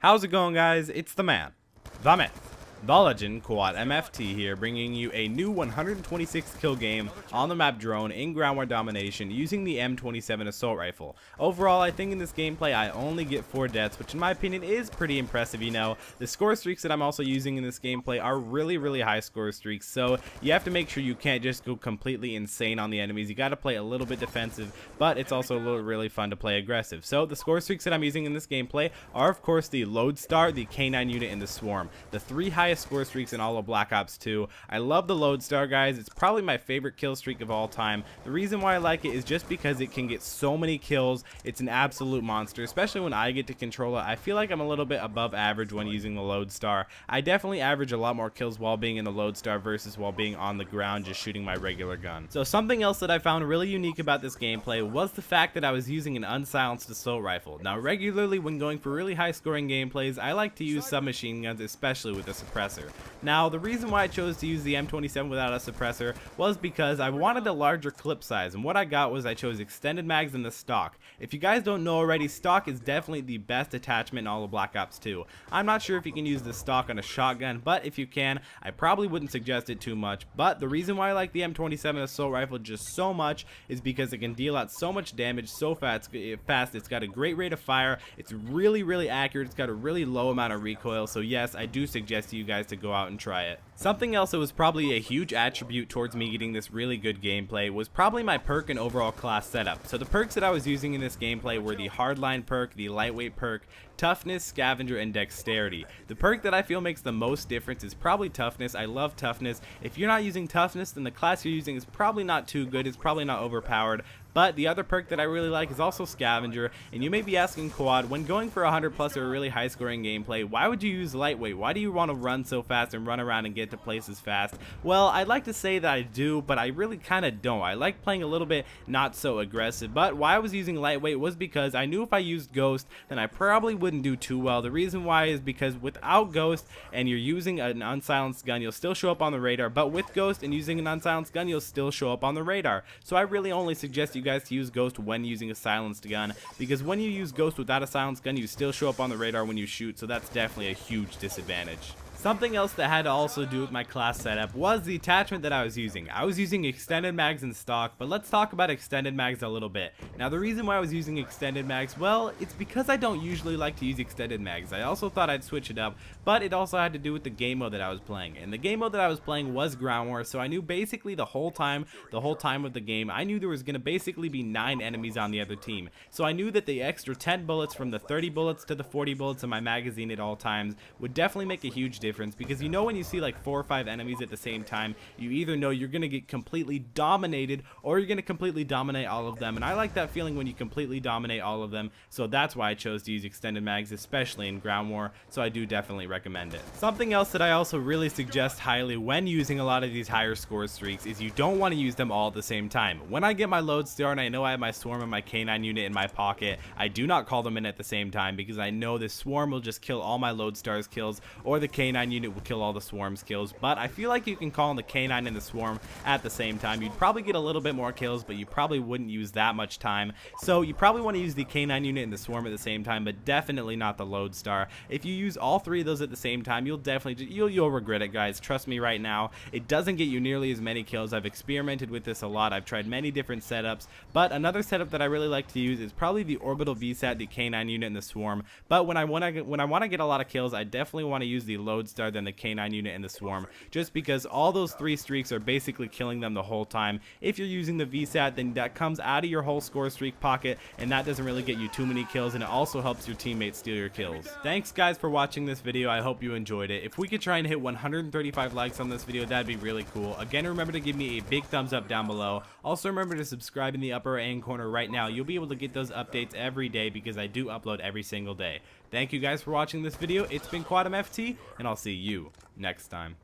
How's it going, guys? It's the man, the myth, the legend, Quad MFT here, bringing you a new 126 kill game on the map Drone in ground war domination using the M27 assault rifle. Overall, I think in this gameplay I only get 4 deaths, which in my opinion is pretty impressive. You know, the score streaks that I'm also using in this gameplay are really high score streaks, so you have to make sure you can't just go completely insane on the enemies. You got to play a little bit defensive, but it's also really fun to play aggressive. So the score streaks that I'm using in this gameplay are of course the Lodestar, the K9 unit, and the Swarm, the 3 highest score streaks in all of Black Ops 2. I love the Lodestar, guys. It's probably my favorite kill streak of all time. The reason why I like it is just because it can get so many kills. It's an absolute monster, especially when I get to control it. I feel like I'm a little bit above average when using the Lodestar. I definitely average a lot more kills while being in the Lodestar versus while being on the ground just shooting my regular gun. So something else that I found really unique about this gameplay was the fact that I was using an unsilenced assault rifle. Now regularly when going for really high scoring gameplays, I like to use submachine guns, especially with a suppressor. Now the reason why I chose to use the M27 without a suppressor was because I wanted a larger clip size, and what I got was I chose extended mags in the stock. If you guys don't know already, stock is definitely the best attachment in all of Black Ops 2. I'm not sure if you can use the stock on a shotgun, but if you can, I probably wouldn't suggest it too much. But the reason why I like the M27 assault rifle just so much is because it can deal out so much damage so fast. It's got a great rate of fire, it's really accurate, it's got a really low amount of recoil. So yes, I do suggest you guys to go out and try it. Something else that was probably a huge attribute towards me getting this really good gameplay was probably my perk and overall class setup. So the perks that I was using in this gameplay were the hardline perk, the lightweight perk, toughness, scavenger, and dexterity. The perk that I feel makes the most difference is probably toughness. I love toughness. If you're not using toughness, then the class you're using is probably not too good. It's probably not overpowered. But the other perk that I really like is also scavenger. And you may be asking, Quad, when going for 100 plus or a really high scoring gameplay, why would you use lightweight? Why do you want to run so fast and run around and get to places fast? Well, I'd like to say that I do, but I really kind of don't. I like playing a little bit not so aggressive. But why I was using lightweight was because I knew if I used Ghost, then I probably wouldn't do too well. The reason why is because without Ghost and you're using an unsilenced gun, you'll still show up on the radar. But with Ghost and using an unsilenced gun, you'll still show up on the radar. So I really only suggest you guys to use Ghost when using a silenced gun, because when you use Ghost without a silenced gun, you still show up on the radar when you shoot, so that's definitely a huge disadvantage. Something else that had to also do with my class setup was the attachment that I was using. I was using extended mags in stock, but let's talk about extended mags a little bit. Now the reason why I was using extended mags, well, it's because I don't usually like to use extended mags. I also thought I'd switch it up, but it also had to do with the game mode that I was playing. And the game mode that I was playing was ground war, so I knew basically the whole time of the game, I knew there was going to basically be 9 enemies on the other team. So I knew that the extra 10 bullets from the 30 bullets to the 40 bullets in my magazine at all times would definitely make a huge difference, because you know when you see like 4 or 5 enemies at the same time, you either know you're going to get completely dominated or you're going to completely dominate all of them, and I like that feeling when you completely dominate all of them, so that's why I chose to use extended mags, especially in ground war, so I do definitely recommend it. Something else that I also really suggest highly when using a lot of these higher score streaks is you don't want to use them all at the same time. When I get my Lodestar and I know I have my Swarm and my K9 unit in my pocket, I do not call them in at the same time, because I know the Swarm will just kill all my Lodestar's kills, or the K9 unit will kill all the Swarm's kills. But I feel like you can call in the K9 and the Swarm at the same time. You'd probably get a little bit more kills, but you probably wouldn't use that much time. So you probably want to use the K9 unit and the Swarm at the same time, but definitely not the Lodestar. If you use all 3 of those at the same time, you'll definitely you'll regret it, guys. Trust me right now. It doesn't get you nearly as many kills. I've experimented with this a lot. I've tried many different setups, but another setup that I really like to use is probably the Orbital VSAT, the K9 unit, and the Swarm. But when I want to get a lot of kills, I definitely want to use the Lodestar than the K9 unit and the Swarm, just because all those 3 streaks are basically killing them the whole time. If you're using the VSAT, then that comes out of your whole score streak pocket, and that doesn't really get you too many kills, and it also helps your teammates steal your kills. Thanks guys for watching this video. I hope you enjoyed it. If we could try and hit 135 likes on this video, that'd be really cool. Again, remember to give me a big thumbs up down below. Also remember to subscribe in the upper right hand corner right now. You'll be able to get those updates every day, because I do upload every single day. Thank you guys for watching this video. It's been Quad MFT, and I'll see you next time.